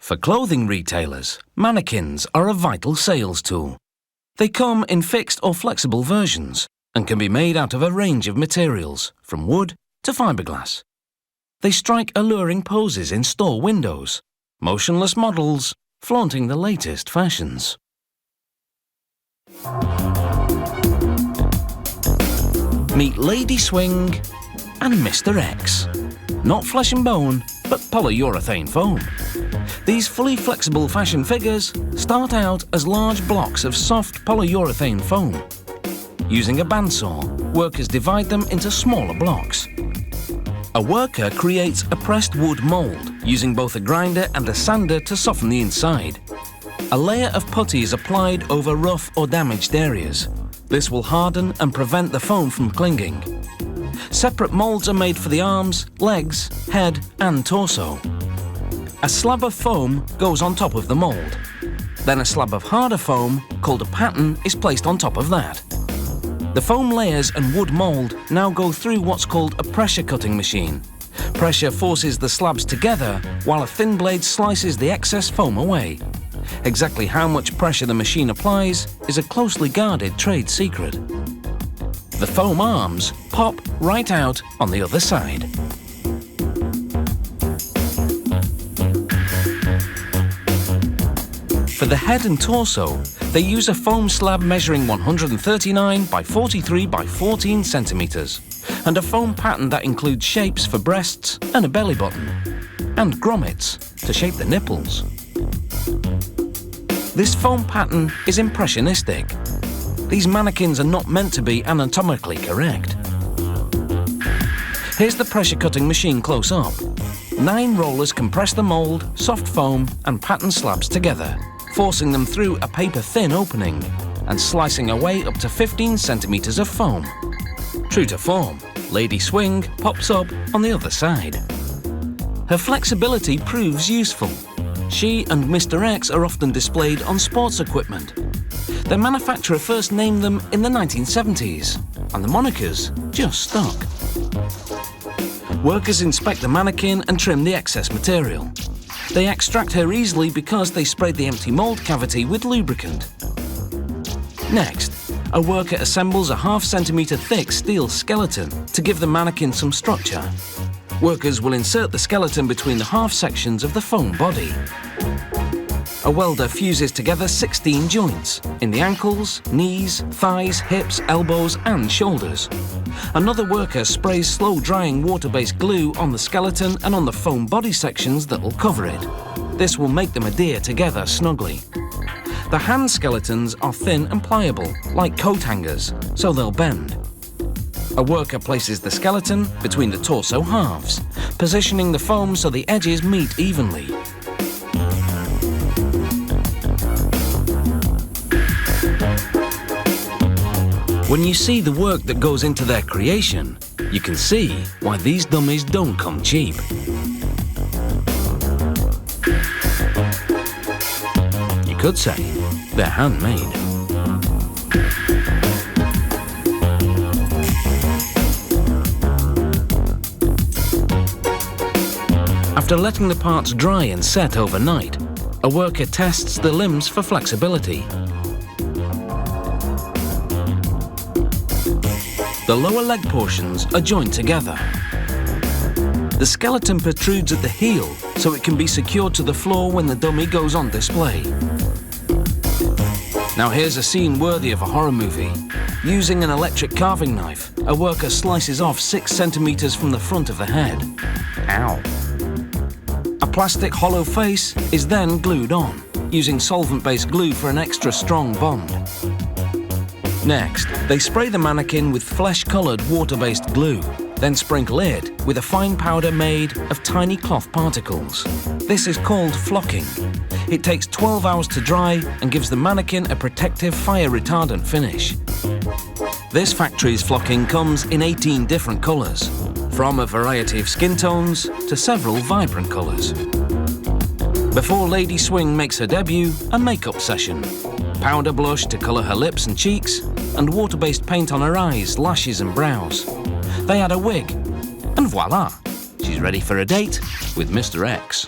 For clothing retailers, mannequins are a vital sales tool. They come in fixed or flexible versions and can be made out of a range of materials, from wood to fiberglass. They strike alluring poses in store windows, motionless models flaunting the latest fashions. Meet Lady Swing and Mr. X. Not flesh and bone, but polyurethane foam. These fully flexible fashion figures start out as large blocks of soft polyurethane foam. Using a bandsaw, workers divide them into smaller blocks. A worker creates a pressed wood mould using both a grinder and a sander to soften the inside. A layer of putty is applied over rough or damaged areas. This will harden and prevent the foam from clinging. Separate moulds are made for the arms, legs, head and torso. A slab of foam goes on top of the mould. Then a slab of harder foam, called a pattern, is placed on top of that. The foam layers and wood mould now go through what's called a pressure cutting machine. Pressure forces the slabs together while a thin blade slices the excess foam away. Exactly how much pressure the machine applies is a closely guarded trade secret. The foam arms pop right out on the other side. For the head and torso, they use a foam slab measuring 139 by 43 by 14 centimeters and a foam pattern that includes shapes for breasts and a belly button, and grommets to shape the nipples. This foam pattern is impressionistic. These mannequins are not meant to be anatomically correct. Here's the pressure cutting machine close up. 9 rollers compress the mould, soft foam and pattern slabs together, forcing them through a paper-thin opening and slicing away up to 15 centimeters of foam. True to form, Lady Swing pops up on the other side. Her flexibility proves useful. She and Mr. X are often displayed on sports equipment. Their manufacturer first named them in the 1970s, and the monikers just stuck. Workers inspect the mannequin and trim the excess material. They extract her easily because they sprayed the empty mould cavity with lubricant. Next, a worker assembles a half-centimeter thick steel skeleton to give the mannequin some structure. Workers will insert the skeleton between the half sections of the foam body. A welder fuses together 16 joints in the ankles, knees, thighs, hips, elbows and shoulders. Another worker sprays slow-drying water-based glue on the skeleton and on the foam body sections that will cover it. This will make them adhere together snugly. The hand skeletons are thin and pliable, like coat hangers, so they'll bend. A worker places the skeleton between the torso halves, positioning the foam so the edges meet evenly. When you see the work that goes into their creation, you can see why these dummies don't come cheap. You could say they're handmade. After letting the parts dry and set overnight, a worker tests the limbs for flexibility. The lower leg portions are joined together. The skeleton protrudes at the heel so it can be secured to the floor when the dummy goes on display. Now here's a scene worthy of a horror movie. Using an electric carving knife, a worker slices off 6 centimeters from the front of the head. Ow. A plastic hollow face is then glued on, using solvent-based glue for an extra strong bond. Next, they spray the mannequin with flesh-coloured water-based glue, then sprinkle it with a fine powder made of tiny cloth particles. This is called flocking. It takes 12 hours to dry and gives the mannequin a protective fire-retardant finish. This factory's flocking comes in 18 different colours, from a variety of skin tones to several vibrant colours. Before Lady Swing makes her debut, a makeup session. Powder blush to colour her lips and cheeks, and water-based paint on her eyes, lashes and brows. They add a wig, and voila! She's ready for a date with Mr. X.